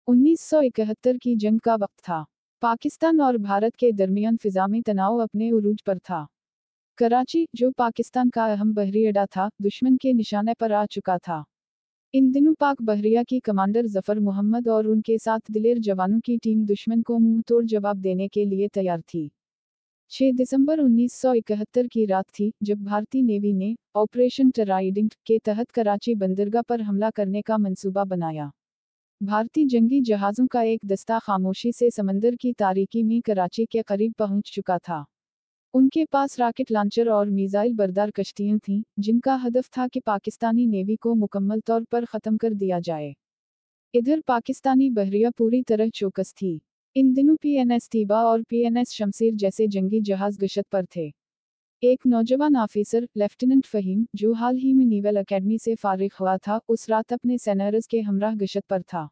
1971 की जंग का वक्त था। पाकिस्तान और भारत के दरमियान फिजा में तनाव अपने उरूज पर था। कराची, जो पाकिस्तान का अहम बहरी अड्डा था, दुश्मन के निशाने पर आ चुका था। इन दिनों पाक बहरिया की कमांडर जफर मोहम्मद और उनके साथ दिलेर जवानों की टीम दुश्मन को मुंह तोड़ जवाब देने के लिए तैयार थी। 6 दिसंबर 1971 की रात थी जब भारतीय नेवी ने ऑपरेशन ट्राइडेंट के तहत कराची बंदरगाह पर हमला करने का मंसूबा बनाया। भारतीय जंगी जहाज़ों का एक दस्ता खामोशी से समंदर की तारीकी में कराची के करीब पहुंच चुका था। उनके पास रॉकेट लॉन्चर और मिसाइल बरदार कश्तियां थीं, जिनका हदफ था कि पाकिस्तानी नेवी को मुकम्मल तौर पर ख़त्म कर दिया जाए। इधर पाकिस्तानी बहरिया पूरी तरह चौकस थी। इन दिनों PNS तीबा और PNS शमशीर जैसे जंगी जहाज़ गश्त पर थे। एक नौजवान ऑफिसर, लेफ्टिनेंट फ़हीम, जो हाल ही में नेवल अकेडमी से फारिग हुआ था, उस रात अपने सेनर्स के हमराह गश्त पर था।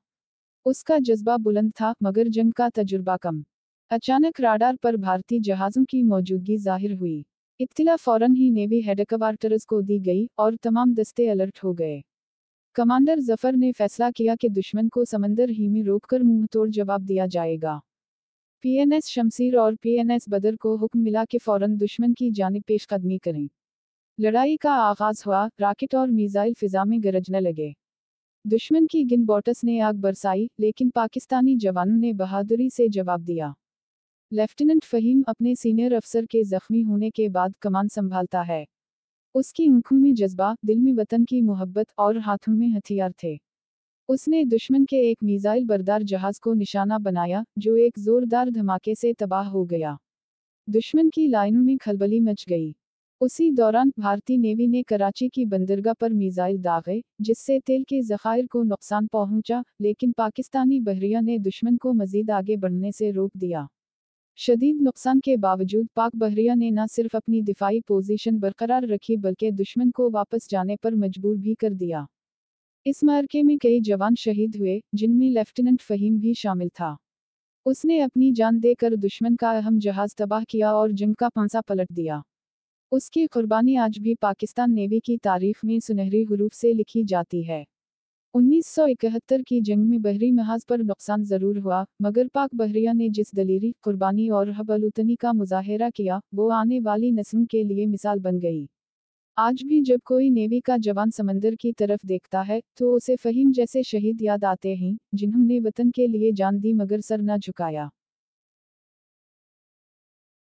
उसका जज्बा बुलंद था, मगर जंग का तजुर्बा कम। अचानक राडार पर भारतीय जहाज़ों की मौजूदगी जाहिर हुई। इत्तिला फौरन ही नेवी हेडक्वार्टर्स को दी गई और तमाम दस्ते अलर्ट हो गए। कमांडर जफर ने फैसला किया कि दुश्मन को समंदर ही में रोककर मुंहतोड़ जवाब दिया जाएगा। PNS शमशीर और PNS बदर को हुक्म मिला कि फौरन दुश्मन की जानिब पेशकदमी करें। लड़ाई का आगाज हुआ, रॉकेट और मिसाइल फिजा में गरजने लगे। दुश्मन की गनबॉट्स ने आग बरसाई, लेकिन पाकिस्तानी जवानों ने बहादुरी से जवाब दिया। लेफ्टिनेंट फ़हीम अपने सीनियर अफसर के जख्मी होने के बाद कमान संभालता है। उसकी आंखों में जज्बा, दिल में वतन की मोहब्बत और हाथों में हथियार थे। उसने दुश्मन के एक मिसाइल बरदार जहाज को निशाना बनाया, जो एक जोरदार धमाके से तबाह हो गया। दुश्मन की लाइनों में खलबली मच गई। उसी दौरान भारतीय नेवी ने कराची की बंदरगाह पर मिसाइल दागे, जिससे तेल के ज़खायर को नुकसान पहुंचा, लेकिन पाकिस्तानी बहरिया ने दुश्मन को मजीद आगे बढ़ने से रोक दिया। शदीद नुकसान के बावजूद पाक बहरिया ने न सिर्फ अपनी दिफाई पोजीशन बरकरार रखी बल्कि दुश्मन को वापस जाने पर मजबूर भी कर दिया। इस मार्के में कई जवान शहीद हुए, जिनमें लेफ्टिनेंट फ़हीम भी शामिल था। उसने अपनी जान देकर दुश्मन का अहम जहाज तबाह किया और जंग का पांसा पलट दिया। उसकी कुर्बानी आज भी पाकिस्तान नेवी की तारीख में सुनहरी हुरूफ से लिखी जाती है। 1971 की जंग में बहरी महाज पर नुकसान जरूर हुआ, मगर पाक बहरिया ने जिस दलेरी, कुर्बानी और हबलुतनी का मुजाहिरा किया, वो आने वाली नस्लों के लिए मिसाल बन गई। आज भी जब कोई नेवी का जवान समंदर की तरफ देखता है, तो उसे फ़हीम जैसे शहीद याद आते हैं, जिन्होंने वतन के लिए जान दी मगर सर न झुकाया।